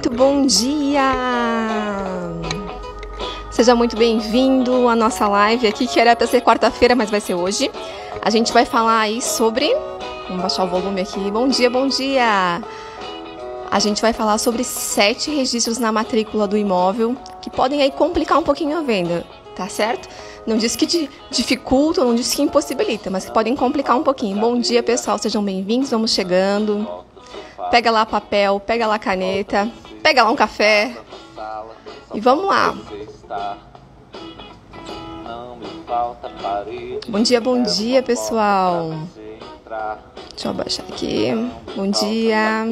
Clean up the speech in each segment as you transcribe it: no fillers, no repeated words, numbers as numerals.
Muito bom dia! Seja muito bem-vindo à nossa live aqui, que era para ser quarta-feira, mas vai ser hoje. A gente vai falar aí sobre... Vamos baixar o volume aqui. Bom dia, bom dia! A gente vai falar sobre 7 registros na matrícula do imóvel que podem aí complicar um pouquinho a venda, tá certo? Não diz que dificulta, não diz que impossibilita, mas que podem complicar um pouquinho. Bom dia, pessoal, sejam bem-vindos, vamos chegando. Pega lá papel, pega lá caneta, pega lá um café e vamos lá. Bom dia, pessoal. Deixa eu abaixar aqui. Bom dia.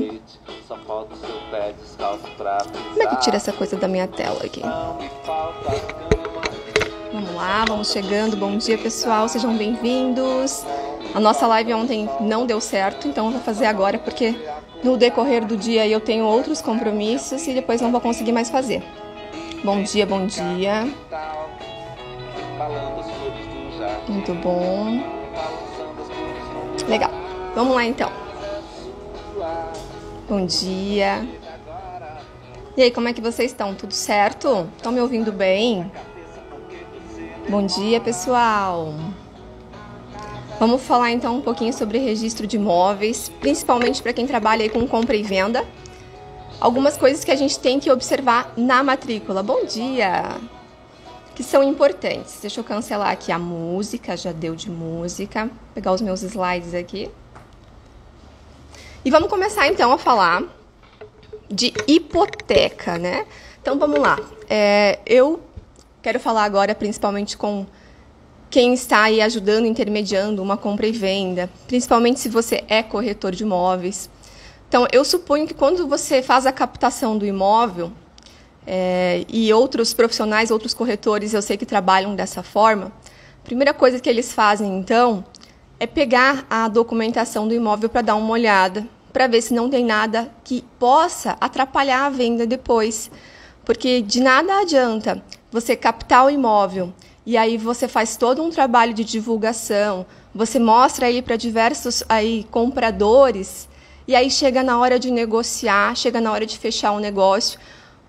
Como é que tira essa coisa da minha tela aqui? Vamos lá, vamos chegando. Bom dia, pessoal, sejam bem-vindos. A nossa live ontem não deu certo, então eu vou fazer agora porque no decorrer do dia eu tenho outros compromissos e depois não vou conseguir mais fazer. Bom dia, bom dia. Muito bom. Legal. Vamos lá então. Bom dia. E aí, como é que vocês estão? Tudo certo? Estão me ouvindo bem? Bom dia, pessoal. Vamos falar então um pouquinho sobre registro de imóveis, principalmente para quem trabalha aí com compra e venda. Algumas coisas que a gente tem que observar na matrícula. Bom dia! Que são importantes. Deixa eu cancelar aqui a música, já deu de música. Vou pegar os meus slides aqui. E vamos começar então a falar de hipoteca, né? Então vamos lá. Eu quero falar agora principalmente com quem está aí ajudando, intermediando uma compra e venda, principalmente se você é corretor de imóveis. Então, eu suponho que quando você faz a captação do imóvel, e outros profissionais, outros corretores, eu sei que trabalham dessa forma, a primeira coisa que eles fazem, então, é pegar a documentação do imóvel para dar uma olhada, para ver se não tem nada que possa atrapalhar a venda depois. Porque de nada adianta você captar o imóvel e aí você faz todo um trabalho de divulgação, você mostra ele para diversos aí, compradores, e aí chega na hora de negociar, chega na hora de fechar um negócio,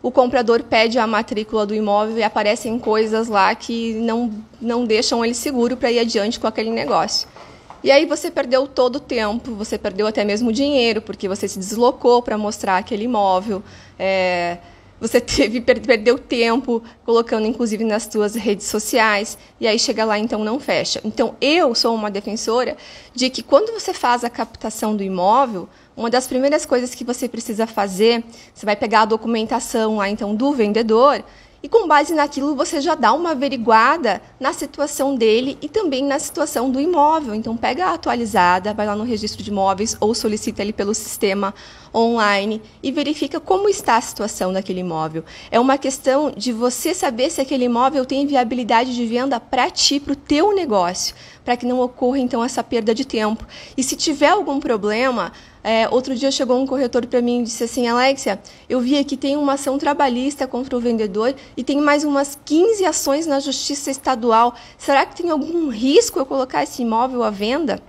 o comprador pede a matrícula do imóvel e aparecem coisas lá que não deixam ele seguro para ir adiante com aquele negócio. E aí você perdeu todo o tempo, você perdeu até mesmo o dinheiro, porque você se deslocou para mostrar aquele imóvel, você perdeu tempo colocando, inclusive, nas suas redes sociais, e aí chega lá, então, não fecha. Então, eu sou uma defensora de que quando você faz a captação do imóvel, uma das primeiras coisas que você precisa fazer, você vai pegar a documentação lá, então, do vendedor, e com base naquilo você já dá uma averiguada na situação dele e também na situação do imóvel. Então, pega a atualizada, vai lá no registro de imóveis ou solicita ele pelo sistema online e verifica como está a situação daquele imóvel. É uma questão de você saber se aquele imóvel tem viabilidade de venda para ti, para o teu negócio, para que não ocorra, então, essa perda de tempo. E se tiver algum problema... outro dia chegou um corretor para mim e disse assim: Alexia, eu vi aqui tem uma ação trabalhista contra o vendedor e tem mais umas 15 ações na Justiça Estadual. Será que tem algum risco eu colocar esse imóvel à venda?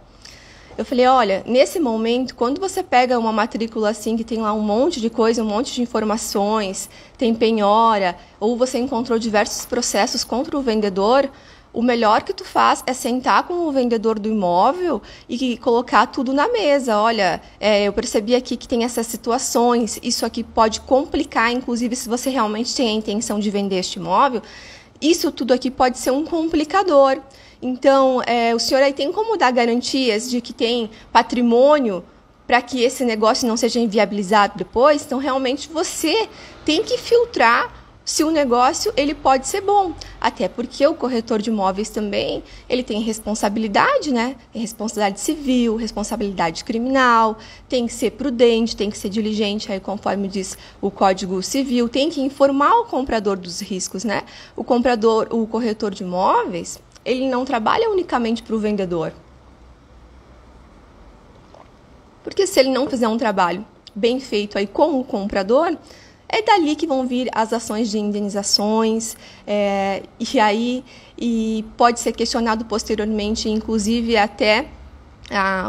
Eu falei, olha, nesse momento, quando você pega uma matrícula assim, que tem lá um monte de coisa, um monte de informações, tem penhora, ou você encontrou diversos processos contra o vendedor, o melhor que tu faz é sentar com o vendedor do imóvel e colocar tudo na mesa. Olha, eu percebi aqui que tem essas situações, isso aqui pode complicar, inclusive se você realmente tem a intenção de vender este imóvel, isso tudo aqui pode ser um complicador. Então, o senhor aí tem como dar garantias de que tem patrimônio para que esse negócio não seja inviabilizado depois? Então, realmente, você tem que filtrar se o negócio ele pode ser bom, até porque o corretor de imóveis também ele tem responsabilidade, né? Tem responsabilidade civil, responsabilidade criminal, tem que ser prudente, tem que ser diligente, aí conforme diz o Código Civil, tem que informar o comprador dos riscos, né? O corretor de imóveis, ele não trabalha unicamente para o vendedor, porque se ele não fizer um trabalho bem feito aí com o comprador, é dali que vão vir as ações de indenizações, e pode ser questionado posteriormente, inclusive até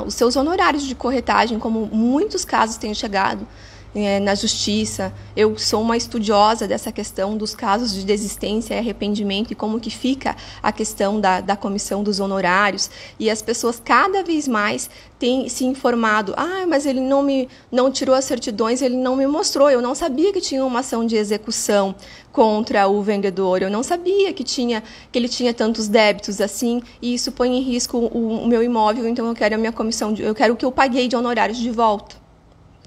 os seus honorários de corretagem, como muitos casos têm chegado na justiça. Eu sou uma estudiosa dessa questão dos casos de desistência e arrependimento e como que fica a questão da comissão dos honorários. E as pessoas cada vez mais têm se informado. Mas ele não tirou as certidões, ele não me mostrou. Eu não sabia que tinha uma ação de execução contra o vendedor. Eu não sabia que ele tinha tantos débitos assim, e isso põe em risco o meu imóvel, então eu quero a minha comissão, eu quero o que eu paguei de honorários de volta.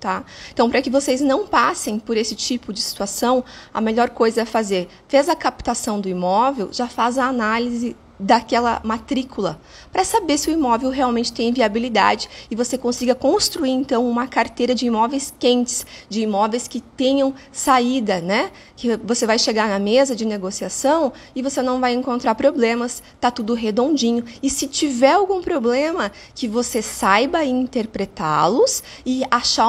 Tá? Então, para que vocês não passem por esse tipo de situação, a melhor coisa é fazer. Fez a captação do imóvel, já faz a análise daquela matrícula, para saber se o imóvel realmente tem viabilidade e você consiga construir, então, uma carteira de imóveis quentes, de imóveis que tenham saída, né? Que você vai chegar na mesa de negociação e você não vai encontrar problemas, tá tudo redondinho. E se tiver algum problema, que você saiba interpretá-los e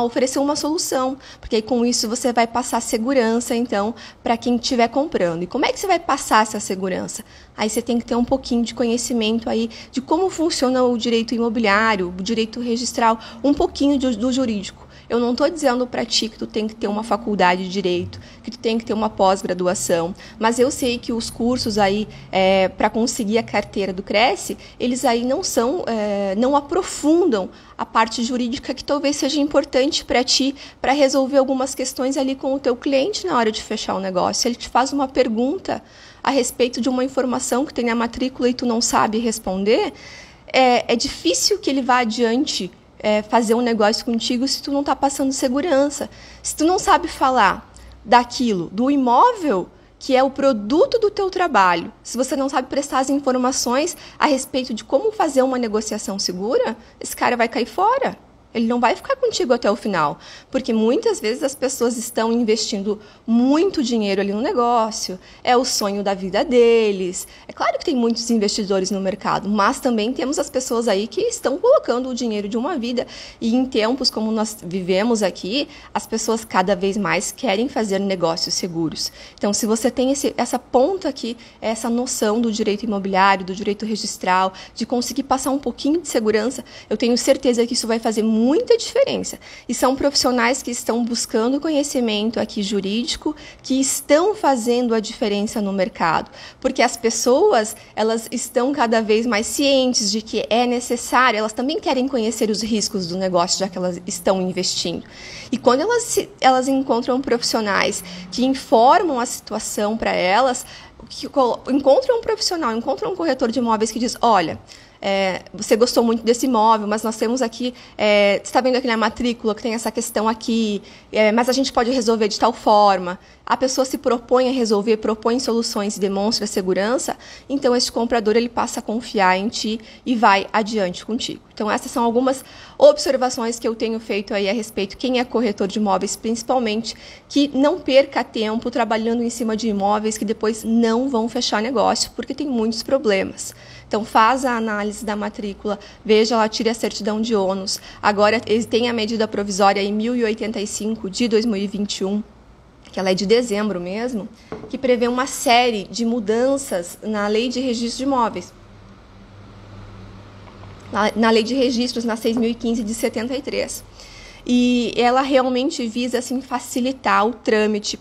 oferecer uma solução, porque aí, com isso você vai passar segurança, então, para quem estiver comprando. E como é que você vai passar essa segurança? Aí você tem que ter um pouquinho de conhecimento aí de como funciona o direito imobiliário, o direito registral, um pouquinho do jurídico. Eu não estou dizendo para ti que tu tem que ter uma faculdade de direito, que tu tem que ter uma pós-graduação, mas eu sei que os cursos aí para conseguir a carteira do Cresce, eles aí não aprofundam a parte jurídica que talvez seja importante para ti, para resolver algumas questões ali com o teu cliente na hora de fechar o negócio. Se ele te faz uma pergunta a respeito de uma informação que tem na matrícula e tu não sabe responder, é difícil que ele vá adiante fazer um negócio contigo se tu não está passando segurança. Se tu não sabe falar daquilo, do imóvel, que é o produto do teu trabalho, se você não sabe prestar as informações a respeito de como fazer uma negociação segura, esse cara vai cair fora. Ele não vai ficar contigo até o final, porque muitas vezes as pessoas estão investindo muito dinheiro ali no negócio, é o sonho da vida deles. É claro que tem muitos investidores no mercado, mas também temos as pessoas aí que estão colocando o dinheiro de uma vida, e em tempos como nós vivemos aqui, as pessoas cada vez mais querem fazer negócios seguros. Então, se você tem essa ponta aqui, essa noção do direito imobiliário, do direito registral, de conseguir passar um pouquinho de segurança, eu tenho certeza que isso vai fazer muita diferença. E são profissionais que estão buscando conhecimento aqui jurídico, que estão fazendo a diferença no mercado. Porque as pessoas, elas estão cada vez mais cientes de que é necessário, elas também querem conhecer os riscos do negócio, já que elas estão investindo. E quando elas encontram profissionais que informam a situação para elas, que encontram um profissional, encontram um corretor de imóveis que diz, olha, você gostou muito desse imóvel, mas nós temos aqui, você está vendo aqui na matrícula que tem essa questão aqui, mas a gente pode resolver de tal forma. A pessoa se propõe a resolver, propõe soluções e demonstra segurança, então esse comprador ele passa a confiar em ti e vai adiante contigo. Então essas são algumas observações que eu tenho feito aí a respeito, quem é corretor de imóveis, principalmente, que não perca tempo trabalhando em cima de imóveis que depois não vão fechar negócio, porque tem muitos problemas. Então, faz a análise da matrícula, veja lá, tire a certidão de ônus. Agora, eles têm a medida provisória em 1085 de 2021, que ela é de dezembro mesmo, que prevê uma série de mudanças na lei de registro de imóveis. Na lei de registros, na 6.015 de 73. E ela realmente visa assim, facilitar o trâmite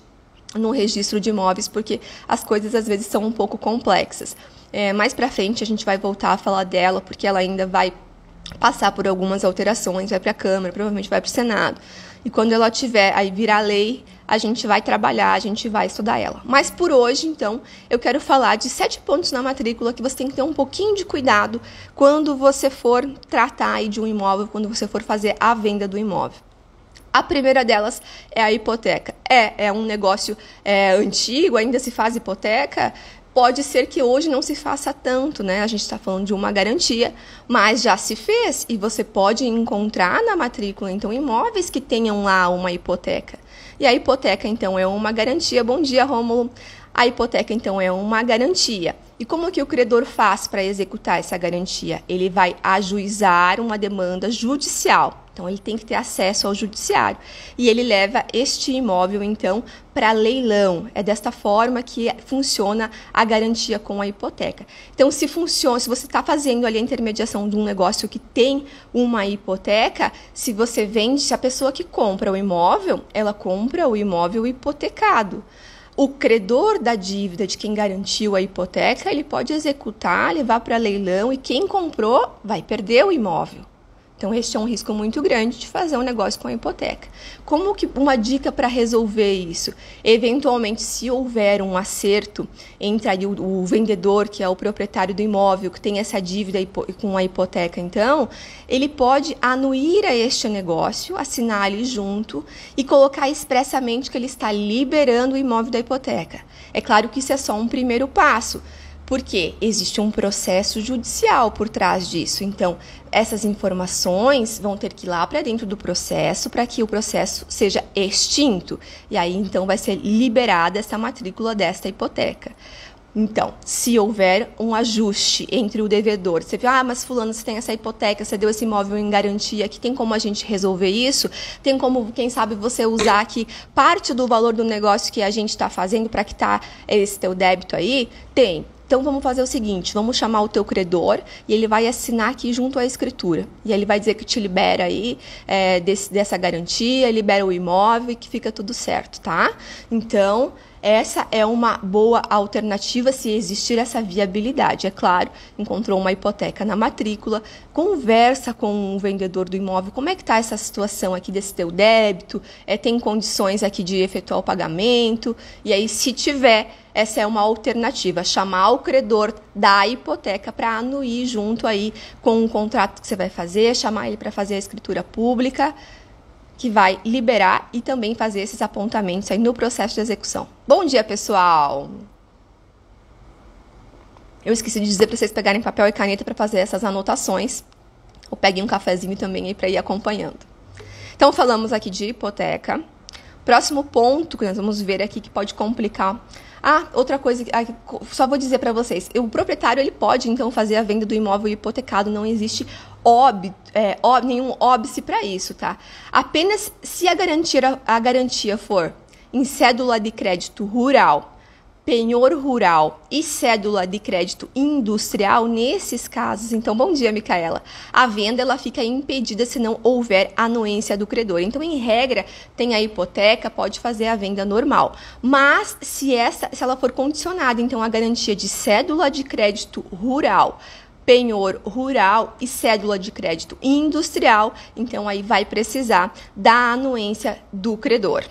no registro de imóveis, porque as coisas às vezes são um pouco complexas. Mais para frente a gente vai voltar a falar dela, porque ela ainda vai passar por algumas alterações, vai para a Câmara, provavelmente vai para o Senado. E quando ela tiver, aí virar lei, a gente vai trabalhar, a gente vai estudar ela. Mas por hoje, então, eu quero falar de 7 pontos na matrícula que você tem que ter um pouquinho de cuidado quando você for tratar aí de um imóvel, quando você for fazer a venda do imóvel. A primeira delas é a hipoteca. É um negócio antigo, ainda se faz hipoteca. Pode ser que hoje não se faça tanto, né? A gente está falando de uma garantia, mas já se fez e você pode encontrar na matrícula, então, imóveis que tenham lá uma hipoteca. E a hipoteca, então, é uma garantia. Bom dia, Rômulo. A hipoteca, então, é uma garantia. E como que o credor faz para executar essa garantia? Ele vai ajuizar uma demanda judicial. Então, ele tem que ter acesso ao judiciário. E ele leva este imóvel, então, para leilão. É desta forma que funciona a garantia com a hipoteca. Então, se você está fazendo ali a intermediação de um negócio que tem uma hipoteca, se você vende, se a pessoa que compra o imóvel, ela compra o imóvel hipotecado. O credor da dívida de quem garantiu a hipoteca, ele pode executar, levar para leilão e quem comprou vai perder o imóvel. Então, este é um risco muito grande de fazer um negócio com a hipoteca. Como que uma dica para resolver isso? Eventualmente, se houver um acerto entre aí o vendedor, que é o proprietário do imóvel, que tem essa dívida com a hipoteca, então, ele pode anuir a este negócio, assinar ali junto e colocar expressamente que ele está liberando o imóvel da hipoteca. É claro que isso é só um primeiro passo, porque existe um processo judicial por trás disso. Então, essas informações vão ter que ir lá para dentro do processo para que o processo seja extinto. E aí, então, vai ser liberada essa matrícula desta hipoteca. Então, se houver um ajuste entre o devedor, você viu, mas fulano, você tem essa hipoteca, você deu esse imóvel em garantia, que tem como a gente resolver isso? Tem como, quem sabe, você usar aqui parte do valor do negócio que a gente está fazendo para quitar esse teu débito aí? Tem. Então, vamos fazer o seguinte, vamos chamar o teu credor e ele vai assinar aqui junto à escritura. E ele vai dizer que te libera aí dessa garantia, libera o imóvel e que fica tudo certo, tá? Então, essa é uma boa alternativa se existir essa viabilidade. É claro, encontrou uma hipoteca na matrícula, conversa com o vendedor do imóvel, como é que está essa situação aqui desse teu débito, tem condições aqui de efetuar o pagamento, e aí se tiver, essa é uma alternativa, chamar o credor da hipoteca para anuir junto aí com o contrato que você vai fazer, chamar ele para fazer a escritura pública, que vai liberar e também fazer esses apontamentos aí no processo de execução. Bom dia, pessoal! Eu esqueci de dizer para vocês pegarem papel e caneta para fazer essas anotações, ou peguem um cafezinho também aí para ir acompanhando. Então, falamos aqui de hipoteca. Próximo ponto que nós vamos ver aqui que pode complicar. Outra coisa, só vou dizer para vocês, o proprietário ele pode então fazer a venda do imóvel hipotecado, não existe nenhum óbice para isso, tá? Apenas se a garantia for em cédula de crédito rural, penhor rural e cédula de crédito industrial, nesses casos, então, bom dia, Micaela, a venda ela fica impedida se não houver anuência do credor. Então, em regra, tem a hipoteca, pode fazer a venda normal. Mas, se ela for condicionada, então, a garantia de cédula de crédito rural, penhor rural e cédula de crédito industrial, então, aí vai precisar da anuência do credor.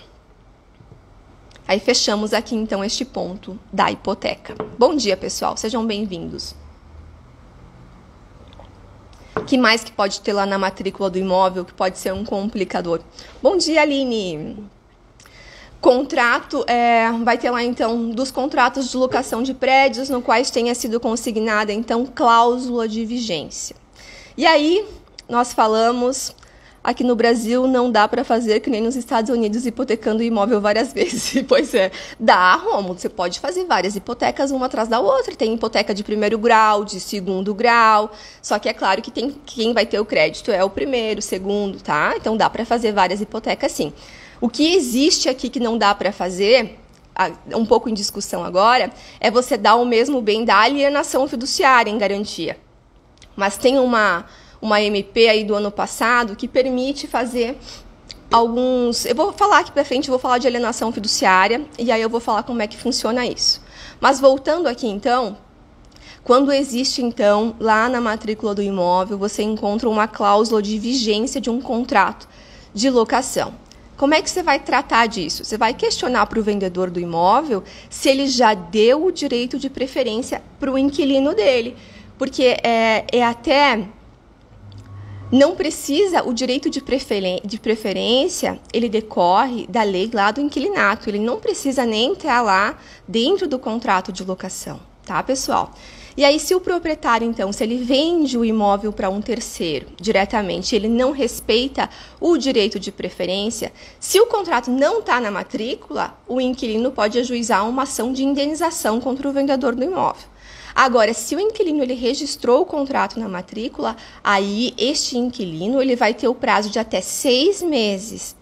Aí fechamos aqui, então, este ponto da hipoteca. Bom dia, pessoal. Sejam bem-vindos. O que mais que pode ter lá na matrícula do imóvel que pode ser um complicador? Bom dia, Aline. Contrato, vai ter lá, então, dos contratos de locação de prédios no quais tenha sido consignada, então, cláusula de vigência. E aí, nós falamos... Aqui no Brasil não dá para fazer que nem nos Estados Unidos hipotecando o imóvel várias vezes. Pois é, dá, Rômulo, você pode fazer várias hipotecas uma atrás da outra. Tem hipoteca de primeiro grau, de segundo grau, só que é claro que quem vai ter o crédito é o primeiro, segundo, tá? Então dá para fazer várias hipotecas sim. O que existe aqui que não dá para fazer, um pouco em discussão agora, é você dar o mesmo bem da alienação fiduciária em garantia. Mas tem uma MP aí do ano passado que permite fazer alguns... Eu vou falar aqui para frente, eu vou falar de alienação fiduciária e aí eu vou falar como é que funciona isso. Mas voltando aqui, então, quando existe, então, lá na matrícula do imóvel, você encontra uma cláusula de vigência de um contrato de locação. Como é que você vai tratar disso? Você vai questionar para o vendedor do imóvel se ele já deu o direito de preferência para o inquilino dele. Porque até... Não precisa, o direito de preferência, ele decorre da lei lá do inquilinato. Ele não precisa nem entrar lá dentro do contrato de locação, tá, pessoal? E aí, se o proprietário, então, se ele vende o imóvel para um terceiro diretamente, ele não respeita o direito de preferência, se o contrato não está na matrícula, o inquilino pode ajuizar uma ação de indenização contra o vendedor do imóvel. Agora, se o inquilino ele registrou o contrato na matrícula, aí este inquilino ele vai ter o prazo de até 6 meses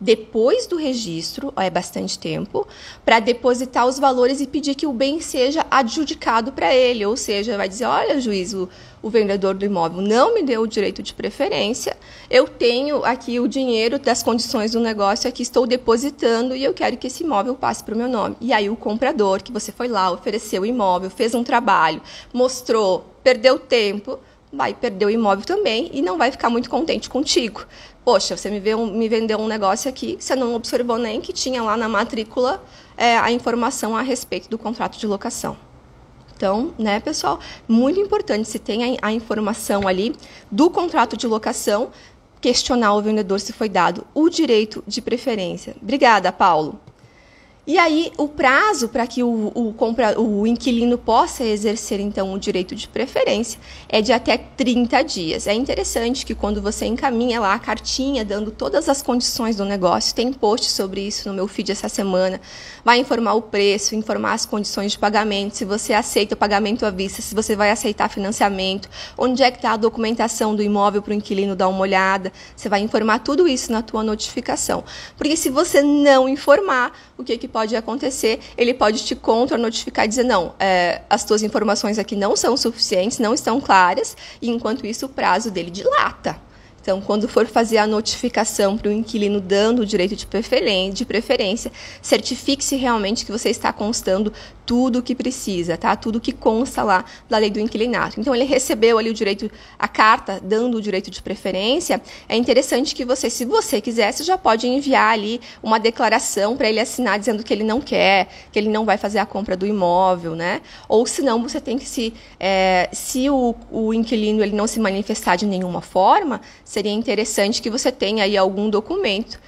depois do registro, é bastante tempo, para depositar os valores e pedir que o bem seja adjudicado para ele. Ou seja, vai dizer, olha, juiz, o vendedor do imóvel não me deu o direito de preferência, eu tenho aqui o dinheiro das condições do negócio, aqui estou depositando e eu quero que esse imóvel passe para o meu nome. E aí o comprador, que você foi lá, ofereceu o imóvel, fez um trabalho, mostrou, perdeu tempo, vai perder o imóvel também e não vai ficar muito contente contigo. Poxa, você me vendeu um negócio aqui, você não observou nem que tinha lá na matrícula a informação a respeito do contrato de locação. Então, né, pessoal, muito importante, se tem a informação ali do contrato de locação, questionar o vendedor se foi dado o direito de preferência. Obrigada, Paulo. E aí, o prazo para que o inquilino possa exercer, então, o direito de preferência é de até 30 dias. É interessante que quando você encaminha lá a cartinha, dando todas as condições do negócio, tem post sobre isso no meu feed essa semana, vai informar o preço, informar as condições de pagamento, se você aceita o pagamento à vista, se você vai aceitar financiamento, onde é que está a documentação do imóvel para o inquilino dar uma olhada, você vai informar tudo isso na tua notificação. Porque se você não informar, o que pode acontecer? Ele pode te contra-notificar e dizer, não, as tuas informações aqui não são suficientes, não estão claras, e enquanto isso o prazo dele dilata. Então, quando for fazer a notificação para o inquilino dando o direito de preferência, certifique-se realmente que você está constando tudo o que precisa, tá? Tudo que consta lá da lei do inquilinato. Então, ele recebeu ali a carta dando o direito de preferência. É interessante que você, se você quiser, você já pode enviar ali uma declaração para ele assinar dizendo que ele não quer, que ele não vai fazer a compra do imóvel, né? Ou senão você tem que se o inquilino ele não se manifestar de nenhuma forma, seria interessante que você tenha aí algum documento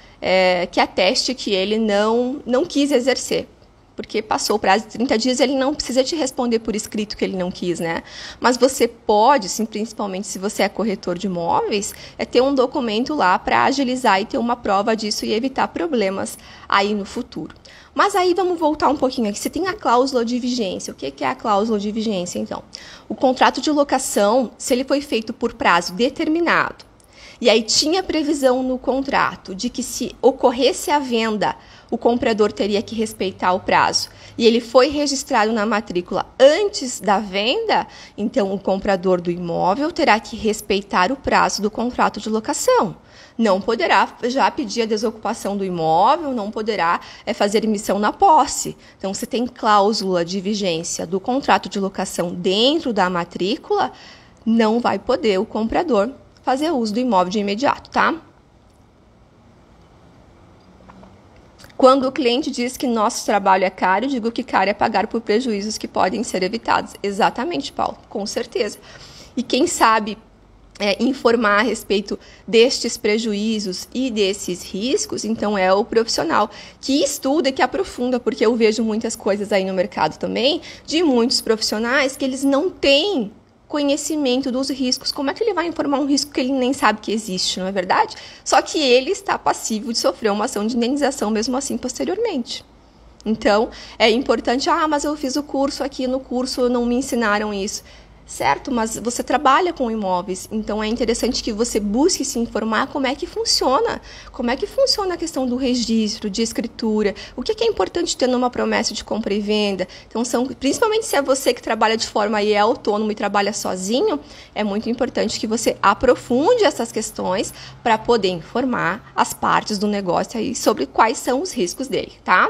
que ateste que ele não quis exercer. Porque passou o prazo de 30 dias, ele não precisa te responder por escrito que ele não quis, né? Mas você pode, sim, principalmente se você é corretor de imóveis, ter um documento lá para agilizar e ter uma prova disso e evitar problemas aí no futuro. Mas aí vamos voltar um pouquinho aqui. Você tem a cláusula de vigência. O que é a cláusula de vigência, então? O contrato de locação, se ele foi feito por prazo determinado, e aí tinha previsão no contrato de que se ocorresse a venda, o comprador teria que respeitar o prazo, e ele foi registrado na matrícula antes da venda, então o comprador do imóvel terá que respeitar o prazo do contrato de locação. Não poderá já pedir a desocupação do imóvel, não poderá fazer emissão na posse. Então, se tem cláusula de vigência do contrato de locação dentro da matrícula, não vai poder o comprador fazer uso do imóvel de imediato, tá? Quando o cliente diz que nosso trabalho é caro, eu digo que caro é pagar por prejuízos que podem ser evitados. Exatamente, Paulo, com certeza. E quem sabe informar a respeito destes prejuízos e desses riscos, então é o profissional que estuda e que aprofunda, porque eu vejo muitas coisas aí no mercado também, de muitos profissionais que eles não têm conhecimento dos riscos. Como é que ele vai informar um risco que ele nem sabe que existe, não é verdade? Só que ele está passível de sofrer uma ação de indenização mesmo assim posteriormente. Então, é importante, mas eu fiz o curso aqui, no curso não me ensinaram isso. Certo, mas você trabalha com imóveis, então é interessante que você busque se informar como é que funciona a questão do registro, de escritura, o que é importante ter numa promessa de compra e venda. Então, principalmente se é você que trabalha de forma aí, é autônomo e trabalha sozinho, é muito importante que você aprofunde essas questões para poder informar as partes do negócio aí sobre quais são os riscos dele, tá?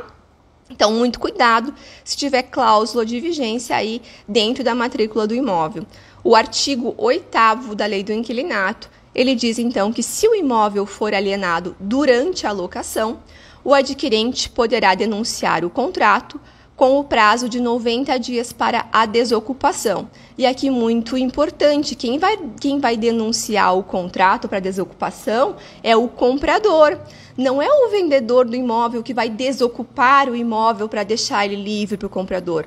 Então, muito cuidado se tiver cláusula de vigência aí dentro da matrícula do imóvel. O artigo 8º da Lei do Inquilinato, ele diz, então, que se o imóvel for alienado durante a locação, o adquirente poderá denunciar o contrato com o prazo de 90 dias para a desocupação. E aqui, muito importante, quem vai denunciar o contrato para desocupação é o comprador. Não é o vendedor do imóvel que vai desocupar o imóvel para deixar ele livre para o comprador,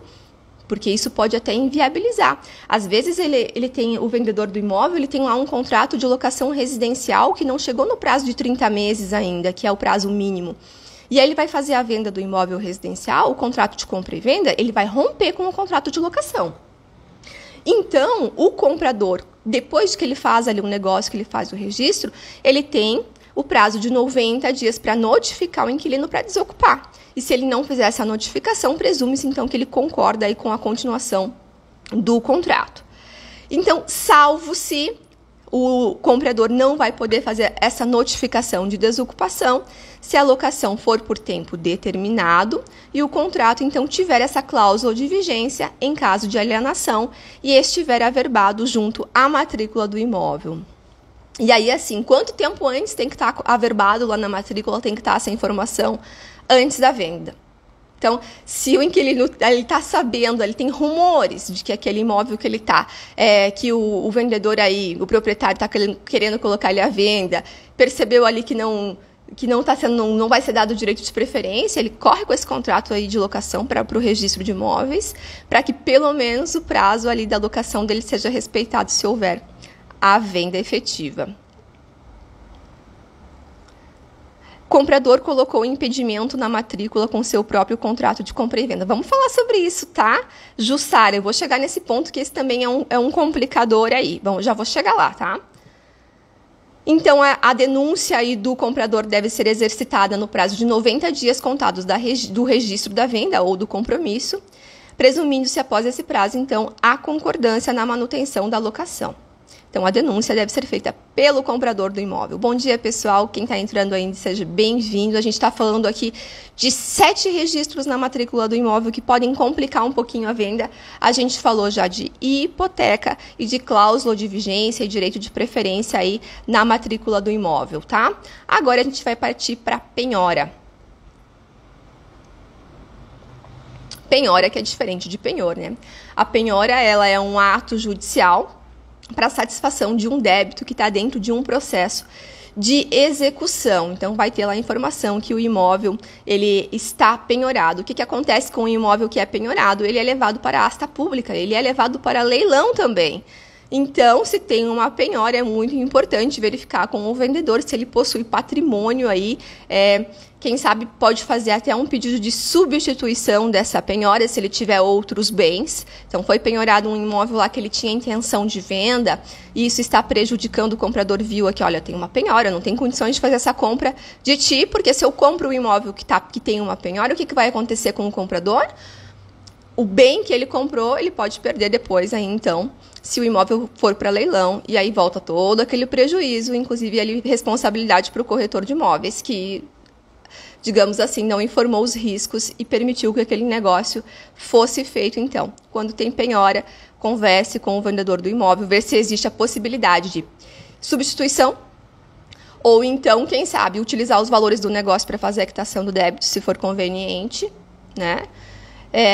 porque isso pode até inviabilizar. Às vezes o vendedor do imóvel ele tem lá um contrato de locação residencial que não chegou no prazo de 30 meses ainda, que é o prazo mínimo. E aí ele vai fazer a venda do imóvel residencial, o contrato de compra e venda, ele vai romper com o contrato de locação. Então, o comprador, depois que ele faz ali um negócio, que ele faz o registro, ele tem o prazo de 90 dias para notificar o inquilino para desocupar. E se ele não fizer essa notificação, presume-se então que ele concorda aí com a continuação do contrato. Então, salvo se o comprador não vai poder fazer essa notificação de desocupação se a locação for por tempo determinado e o contrato, então, tiver essa cláusula de vigência em caso de alienação e estiver averbado junto à matrícula do imóvel. E aí, assim, quanto tempo antes tem que estar averbado lá na matrícula, tem que estar essa informação antes da venda? Então, se o inquilino está sabendo, ele tem rumores de que aquele imóvel que ele está, que o vendedor aí, o proprietário está querendo colocar ele à venda, percebeu ali que não vai ser dado o direito de preferência, ele corre com esse contrato aí de locação para o registro de imóveis, para que pelo menos o prazo ali da locação dele seja respeitado se houver a venda efetiva. O comprador colocou impedimento na matrícula com seu próprio contrato de compra e venda. Vamos falar sobre isso, tá? Jussara, eu vou chegar nesse ponto que esse também é um complicador aí. Bom, já vou chegar lá, tá? Então, a denúncia aí do comprador deve ser exercitada no prazo de 90 dias contados do registro da venda ou do compromisso, presumindo-se após esse prazo, então, a concordância na manutenção da locação. Então, a denúncia deve ser feita pelo comprador do imóvel. Bom dia, pessoal. Quem está entrando ainda, seja bem-vindo. A gente está falando aqui de 7 registros na matrícula do imóvel que podem complicar um pouquinho a venda. A gente falou já de hipoteca e de cláusula de vigência e direito de preferência aí na matrícula do imóvel, tá? Agora a gente vai partir para penhora. Penhora, que é diferente de penhor, né? A penhora, ela é um ato judicial para satisfação de um débito que está dentro de um processo de execução. Então, vai ter lá a informação que o imóvel ele está penhorado. O que acontece com o imóvel que é penhorado? Ele é levado para a asta pública, ele é levado para leilão também. Então, se tem uma penhora, é muito importante verificar com o vendedor se ele possui patrimônio aí. Quem sabe pode fazer até um pedido de substituição dessa penhora, se ele tiver outros bens. Então, foi penhorado um imóvel lá que ele tinha intenção de venda, e isso está prejudicando o comprador, viu aqui, olha, tem uma penhora, não tem condições de fazer essa compra de ti, porque se eu compro um imóvel que tem uma penhora, o que vai acontecer com o comprador? O bem que ele comprou, ele pode perder depois aí, então, se o imóvel for para leilão, e aí volta todo aquele prejuízo, inclusive ali responsabilidade para o corretor de imóveis, que, digamos assim, não informou os riscos e permitiu que aquele negócio fosse feito. Então, quando tem penhora, converse com o vendedor do imóvel, ver se existe a possibilidade de substituição, ou então, quem sabe, utilizar os valores do negócio para fazer a quitação do débito, se for conveniente, né?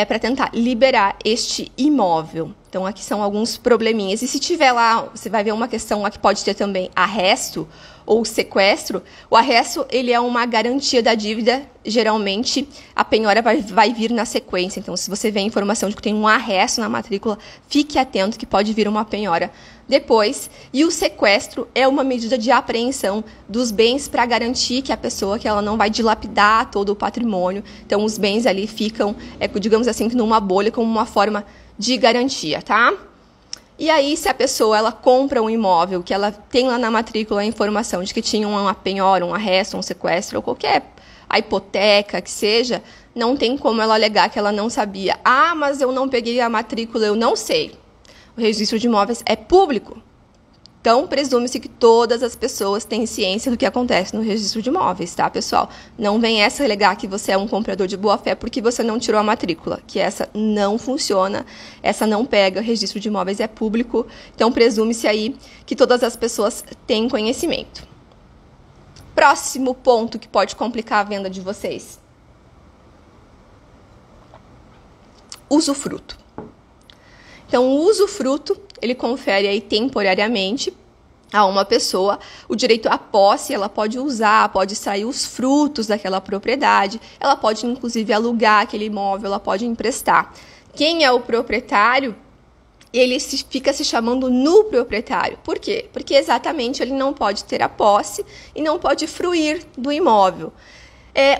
Para tentar liberar este imóvel. Então, aqui são alguns probleminhas. E se tiver lá, você vai ver uma questão lá que pode ter também arresto ou sequestro. O arresto, ele é uma garantia da dívida. Geralmente, a penhora vai vir na sequência. Então, se você vê a informação de que tem um arresto na matrícula, fique atento que pode vir uma penhora depois. E o sequestro é uma medida de apreensão dos bens para garantir que a pessoa que ela não vai dilapidar todo o patrimônio. Então, os bens ali ficam, digamos assim, numa bolha como uma forma de garantia, tá? E aí, se a pessoa ela compra um imóvel que ela tem lá na matrícula a informação de que tinha uma penhora, um arresto, um sequestro ou qualquer a hipoteca que seja, não tem como ela alegar que ela não sabia. Ah, mas eu não peguei a matrícula, eu não sei. O registro de imóveis é público. Então, presume-se que todas as pessoas têm ciência do que acontece no registro de imóveis, tá, pessoal? Não vem essa alegar que você é um comprador de boa-fé porque você não tirou a matrícula, que essa não funciona, essa não pega, o registro de imóveis é público, então presume-se aí que todas as pessoas têm conhecimento. Próximo ponto que pode complicar a venda de vocês. Usufruto. Então, o usufruto, ele confere aí temporariamente a uma pessoa o direito à posse, ela pode usar, pode extrair os frutos daquela propriedade, ela pode, inclusive, alugar aquele imóvel, ela pode emprestar. Quem é o proprietário, ele fica se chamando no proprietário. Por quê? Porque exatamente ele não pode ter a posse e não pode fruir do imóvel.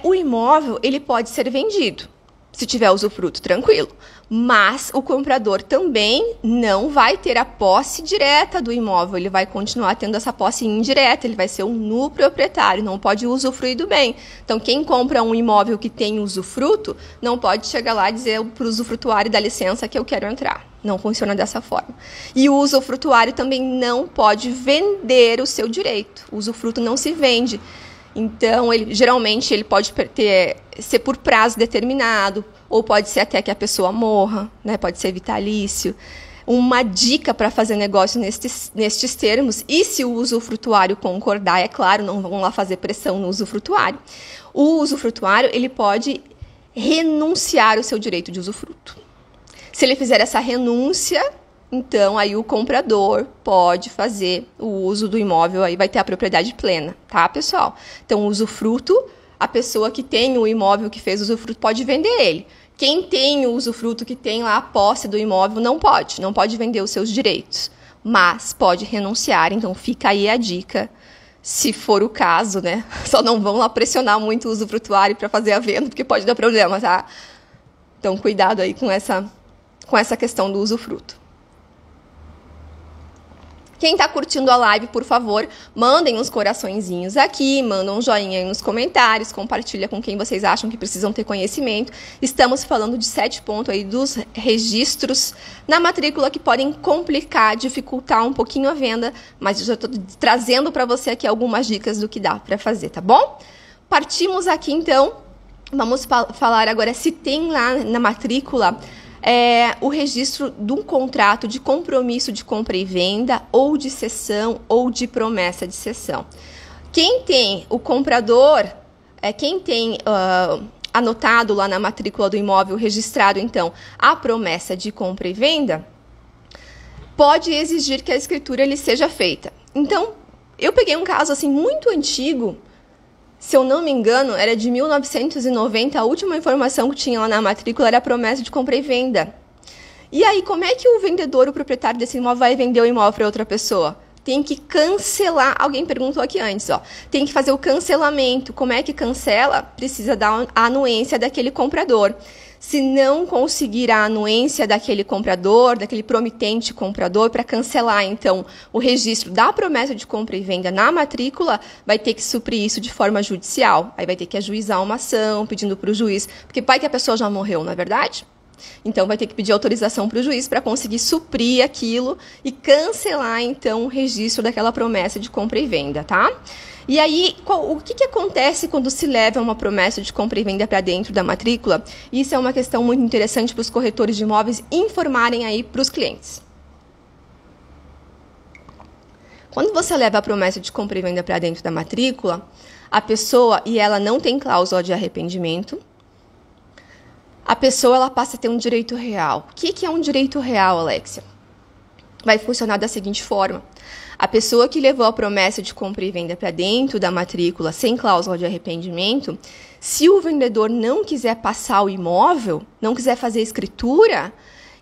O imóvel, ele pode ser vendido. Se tiver usufruto, tranquilo. Mas o comprador também não vai ter a posse direta do imóvel, ele vai continuar tendo essa posse indireta, ele vai ser um nu proprietário, não pode usufruir do bem. Então, quem compra um imóvel que tem usufruto, não pode chegar lá e dizer para o usufrutuário dá licença que eu quero entrar. Não funciona dessa forma. E o usufrutuário também não pode vender o seu direito. O usufruto não se vende. Então, geralmente, ele pode ser por prazo determinado, ou pode ser até que a pessoa morra, né? Pode ser vitalício. Uma dica para fazer negócio nestes termos, e se o usufrutuário concordar, é claro, não vão lá fazer pressão no usufrutuário. O usufrutuário, ele pode renunciar o seu direito de usufruto. Se ele fizer essa renúncia, então aí o comprador pode fazer o uso do imóvel, aí vai ter a propriedade plena, tá, pessoal? Então, o usufruto, a pessoa que tem o imóvel que fez o usufruto pode vender ele. Quem tem o usufruto, que tem lá a posse do imóvel, não pode vender os seus direitos, mas pode renunciar. Então, fica aí a dica, se for o caso, né? Só não vão lá pressionar muito o usufrutuário para fazer a venda, porque pode dar problema, tá? Então, cuidado aí com essa questão do usufruto. Quem está curtindo a live, por favor, mandem uns coraçõezinhos aqui, mandem um joinha aí nos comentários, compartilha com quem vocês acham que precisam ter conhecimento. Estamos falando de 7 pontos aí dos registros na matrícula que podem complicar, dificultar um pouquinho a venda, mas eu já estou trazendo para você aqui algumas dicas do que dá para fazer, tá bom? Partimos aqui, então, vamos falar agora se tem lá na matrícula o registro de um contrato de compromisso de compra e venda, ou de cessão, ou de promessa de cessão. Quem tem o comprador, quem tem anotado lá na matrícula do imóvel registrado, então, a promessa de compra e venda, pode exigir que a escritura ele seja feita. Então, eu peguei um caso assim muito antigo, se eu não me engano, era de 1990, a última informação que tinha lá na matrícula era a promessa de compra e venda. E aí, como é que o vendedor, o proprietário desse imóvel, vai vender o imóvel para outra pessoa? Tem que cancelar, alguém perguntou aqui antes, tem que fazer o cancelamento. Como é que cancela? Precisa dar a anuência daquele comprador. Se não conseguir a anuência daquele comprador, daquele promitente comprador, para cancelar, então, o registro da promessa de compra e venda na matrícula, vai ter que suprir isso de forma judicial. Aí vai ter que ajuizar uma ação, pedindo para o juiz, porque pai que a pessoa já morreu, não é verdade? Então, vai ter que pedir autorização para o juiz para conseguir suprir aquilo e cancelar, então, o registro daquela promessa de compra e venda, tá? E aí, o que acontece quando se leva uma promessa de compra e venda para dentro da matrícula? Isso é uma questão muito interessante para os corretores de imóveis informarem aí para os clientes. Quando você leva a promessa de compra e venda para dentro da matrícula, a pessoa, e ela não tem cláusula de arrependimento, a pessoa ela passa a ter um direito real. O que é um direito real, Alexia? Vai funcionar da seguinte forma. A pessoa que levou a promessa de compra e venda para dentro da matrícula sem cláusula de arrependimento, se o vendedor não quiser passar o imóvel, não quiser fazer escritura,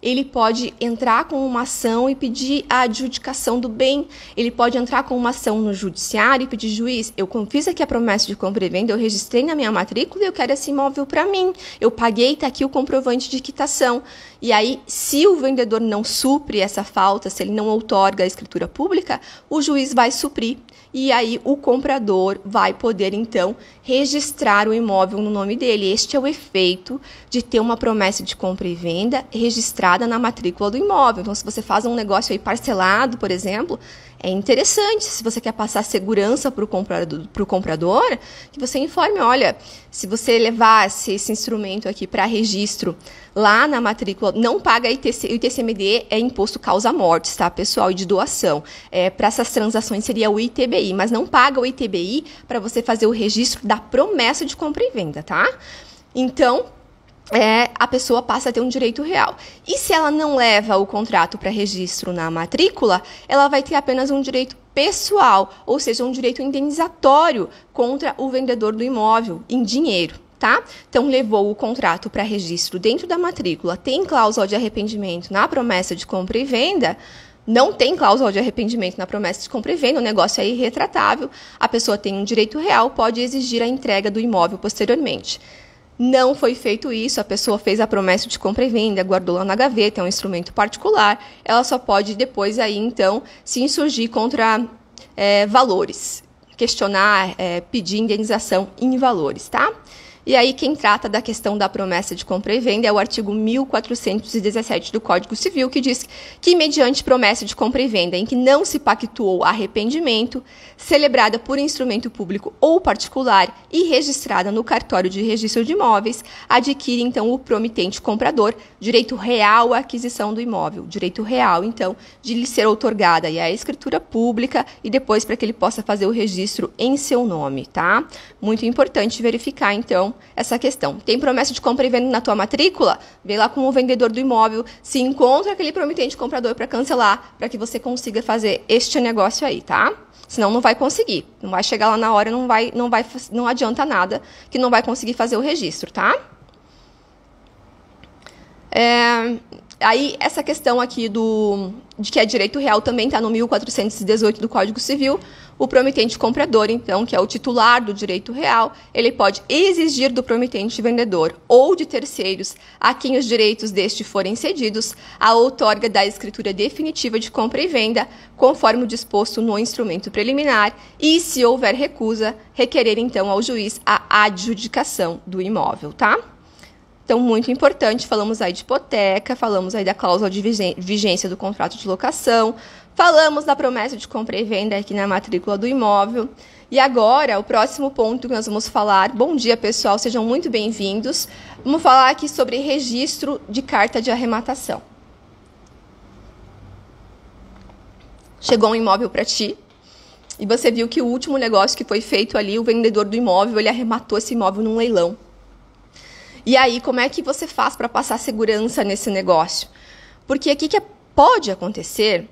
ele pode entrar com uma ação e pedir a adjudicação do bem. Ele pode entrar com uma ação no judiciário e pedir, juiz, eu fiz aqui a promessa de compra e venda, eu registrei na minha matrícula e eu quero esse imóvel para mim. Eu paguei, está aqui o comprovante de quitação. E aí, se o vendedor não supre essa falta, se ele não outorga a escritura pública, o juiz vai suprir. E aí, o comprador vai poder, então, registrar o imóvel no nome dele. Este é o efeito de ter uma promessa de compra e venda registrada na matrícula do imóvel. Então, se você faz um negócio aí parcelado, por exemplo, é interessante, se você quer passar segurança para o comprador, que você informe, olha, se você levasse esse instrumento aqui para registro lá na matrícula, não paga ITC, o ITCMD é imposto causa-mortes, tá, pessoal, e de doação. Para essas transações seria o ITBI, mas não paga o ITBI para você fazer o registro da promessa de compra e venda, tá? Então, a pessoa passa a ter um direito real. E se ela não leva o contrato para registro na matrícula, ela vai ter apenas um direito pessoal, ou seja, um direito indenizatório contra o vendedor do imóvel em dinheiro, tá? Então, levou o contrato para registro dentro da matrícula, tem cláusula de arrependimento na promessa de compra e venda, não tem cláusula de arrependimento na promessa de compra e venda, o negócio é irretratável, a pessoa tem um direito real, pode exigir a entrega do imóvel posteriormente. Não foi feito isso, a pessoa fez a promessa de compra e venda, guardou lá na gaveta, é um instrumento particular, ela só pode depois aí, então, se insurgir contra valores, questionar, pedir indenização em valores, tá? E aí, quem trata da questão da promessa de compra e venda é o artigo 1417 do Código Civil, que diz que, mediante promessa de compra e venda em que não se pactuou arrependimento, celebrada por instrumento público ou particular e registrada no cartório de registro de imóveis, adquire, então, o promitente comprador direito real à aquisição do imóvel. Direito real, então, de lhe ser outorgada a escritura pública e depois para que ele possa fazer o registro em seu nome, tá? Muito importante verificar, então, essa questão. Tem promessa de compra e venda na tua matrícula? Vê lá com o vendedor do imóvel se encontra aquele promitente comprador para cancelar, para que você consiga fazer este negócio aí, tá? Senão não vai conseguir. Não vai chegar lá na hora, não adianta nada, que não vai conseguir fazer o registro, tá? Aí, essa questão aqui de que é direito real também está no 1418 do Código Civil. O promitente comprador, então, que é o titular do direito real, ele pode exigir do promitente vendedor ou de terceiros a quem os direitos deste forem cedidos a outorga da escritura definitiva de compra e venda, conforme o disposto no instrumento preliminar, e, se houver recusa, requerer, então, ao juiz a adjudicação do imóvel, tá? Então, muito importante, falamos aí de hipoteca, falamos aí da cláusula de vigência do contrato de locação, falamos da promessa de compra e venda aqui na matrícula do imóvel. E agora, o próximo ponto que nós vamos falar, bom dia pessoal, sejam muito bem-vindos, vamos falar aqui sobre registro de carta de arrematação. Chegou um imóvel para ti e você viu que o último negócio que foi feito ali, o vendedor do imóvel, ele arrematou esse imóvel num leilão. E aí, como é que você faz para passar segurança nesse negócio? Porque aqui que pode acontecer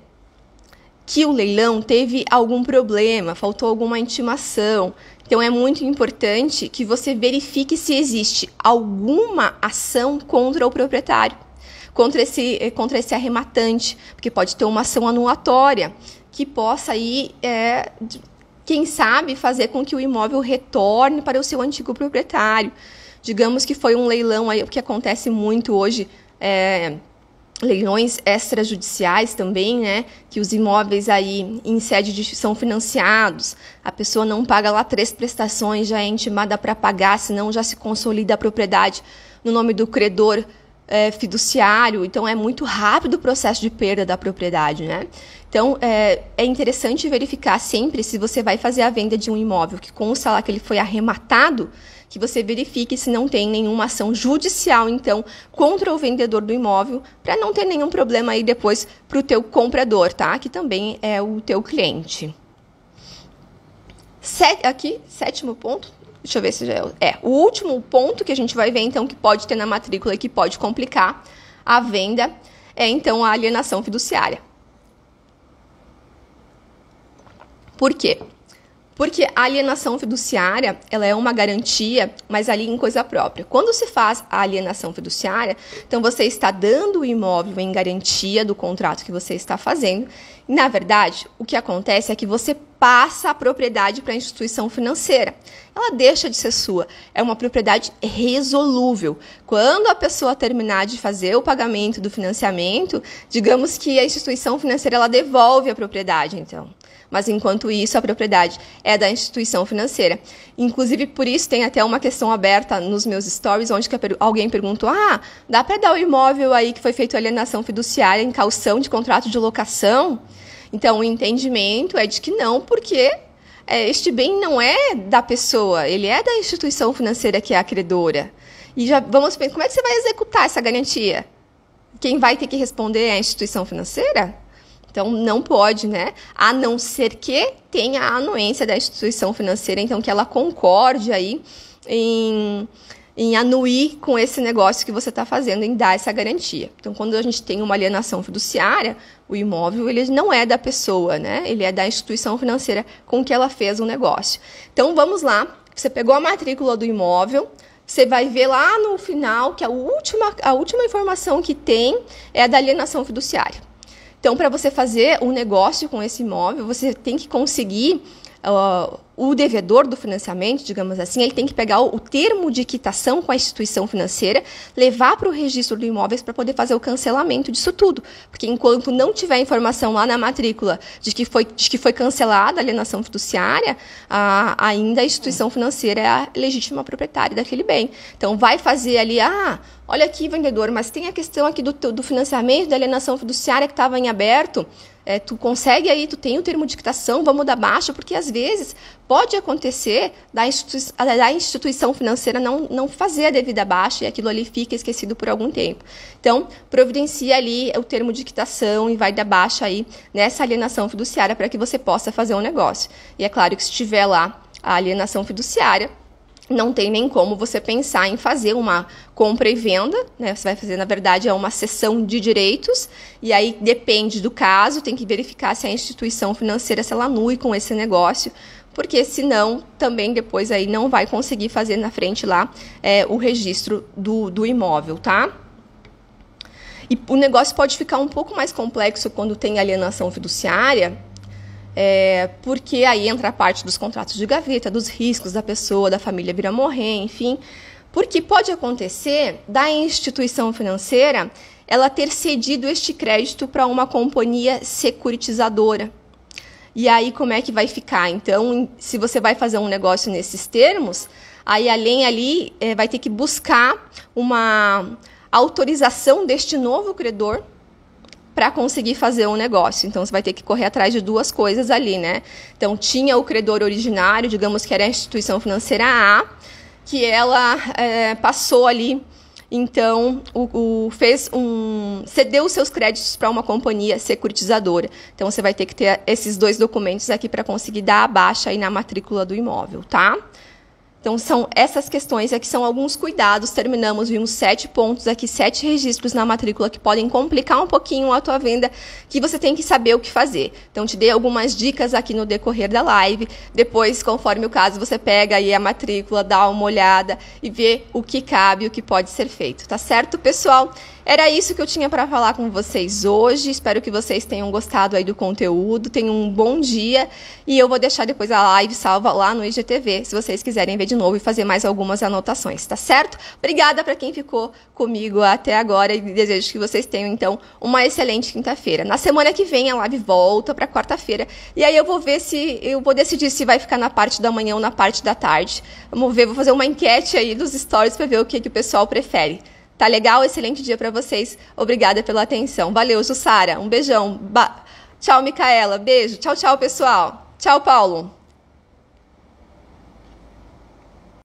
que o leilão teve algum problema, faltou alguma intimação. Então, é muito importante que você verifique se existe alguma ação contra o proprietário, contra esse arrematante, porque pode ter uma ação anulatória que possa aí, quem sabe, fazer com que o imóvel retorne para o seu antigo proprietário. Digamos que foi um leilão, aí, o que acontece muito hoje, leilões extrajudiciais também, né? Que os imóveis aí em sede são financiados, a pessoa não paga lá 3 prestações, já é intimada para pagar, senão já se consolida a propriedade no nome do credor fiduciário, então é muito rápido o processo de perda da propriedade, né? Então, é interessante verificar sempre, se você vai fazer a venda de um imóvel que consta lá que ele foi arrematado, que você verifique se não tem nenhuma ação judicial, então, contra o vendedor do imóvel, para não ter nenhum problema aí depois para o teu comprador, tá? Que também é o teu cliente. Aqui, 7º ponto. Deixa eu ver se já o último ponto que a gente vai ver, então, que pode ter na matrícula e que pode complicar a venda, então, a alienação fiduciária. Por quê? Porque a alienação fiduciária, ela é uma garantia, mas ali em coisa própria. Quando se faz a alienação fiduciária, então você está dando o imóvel em garantia do contrato que você está fazendo. E, na verdade, o que acontece é que você passa a propriedade para a instituição financeira. Ela deixa de ser sua. É uma propriedade resolúvel. Quando a pessoa terminar de fazer o pagamento do financiamento, digamos que a instituição financeira ela devolve a propriedade, então. Mas, enquanto isso, a propriedade é da instituição financeira. Inclusive, por isso, tem até uma questão aberta nos meus stories, onde alguém perguntou, dá para dar o imóvel aí que foi feito alienação fiduciária em caução de contrato de locação? Então, o entendimento é de que não, porque este bem não é da pessoa, ele é da instituição financeira que é a credora. E já vamos ver, como é que você vai executar essa garantia? Quem vai ter que responder é a instituição financeira? Então, não pode, né? A não ser que tenha a anuência da instituição financeira, então que ela concorde aí em anuir com esse negócio que você está fazendo, em dar essa garantia. Então, quando a gente tem uma alienação fiduciária, o imóvel ele não é da pessoa, né? Ele é da instituição financeira com que ela fez o negócio. Então, vamos lá. Você pegou a matrícula do imóvel, você vai ver lá no final que a última informação que tem é a da alienação fiduciária. Então, para você fazer um negócio com esse imóvel, você tem que conseguir o devedor do financiamento, digamos assim, ele tem que pegar o termo de quitação com a instituição financeira, levar para o registro do imóveis para poder fazer o cancelamento disso tudo. Porque enquanto não tiver informação lá na matrícula de que foi cancelada a alienação fiduciária, ainda a instituição financeira é a legítima proprietária daquele bem. Então, vai fazer ali, olha aqui, vendedor, mas tem a questão aqui do financiamento da alienação fiduciária que estava em aberto. Tu consegue aí, tu tem o termo de quitação, vamos dar baixa, porque às vezes pode acontecer da instituição financeira não fazer a devida baixa e aquilo ali fica esquecido por algum tempo. Então, providencia ali o termo de quitação e vai dar baixa aí nessa alienação fiduciária para que você possa fazer um negócio. E é claro que se tiver lá a alienação fiduciária, não tem nem como você pensar em fazer uma compra e venda, né? Você vai fazer, na verdade, uma cessão de direitos, e aí depende do caso, tem que verificar se a instituição financeira se ela anui com esse negócio, porque senão também depois aí não vai conseguir fazer na frente lá o registro do imóvel, tá? E o negócio pode ficar um pouco mais complexo quando tem alienação fiduciária, porque aí entra a parte dos contratos de gaveta, dos riscos da pessoa, da família vir a morrer, enfim. Porque pode acontecer da instituição financeira ela ter cedido este crédito para uma companhia securitizadora. E aí como é que vai ficar? Então, se você vai fazer um negócio nesses termos, aí além ali vai ter que buscar uma autorização deste novo credor para conseguir fazer um negócio. Então, você vai ter que correr atrás de duas coisas ali, né? Então, tinha o credor originário, digamos que era a instituição financeira A, que ela passou ali, então, cedeu os seus créditos para uma companhia securitizadora. Então, você vai ter que ter esses dois documentos aqui para conseguir dar a baixa aí na matrícula do imóvel, tá? Então, são essas questões aqui, são alguns cuidados. Vimos 7 pontos aqui, 7 registros na matrícula que podem complicar um pouquinho a tua venda, que você tem que saber o que fazer. Então, te dei algumas dicas aqui no decorrer da live. Depois, conforme o caso, você pega aí a matrícula, dá uma olhada e vê o que cabe, o que pode ser feito. Tá certo, pessoal? Era isso que eu tinha para falar com vocês hoje. Espero que vocês tenham gostado aí do conteúdo. Tenham um bom dia. E eu vou deixar depois a live salva lá no IGTV, se vocês quiserem ver de novo e fazer mais algumas anotações, tá certo? Obrigada para quem ficou comigo até agora e desejo que vocês tenham, então, uma excelente quinta-feira. Na semana que vem, a live volta para quarta-feira. E aí eu vou decidir se vai ficar na parte da manhã ou na parte da tarde. Vamos ver, vou fazer uma enquete aí dos stories para ver o que o pessoal prefere. Tá legal? Excelente dia para vocês. Obrigada pela atenção. Valeu, Jussara. Um beijão. Tchau, Micaela. Beijo. Tchau, tchau, pessoal. Tchau, Paulo.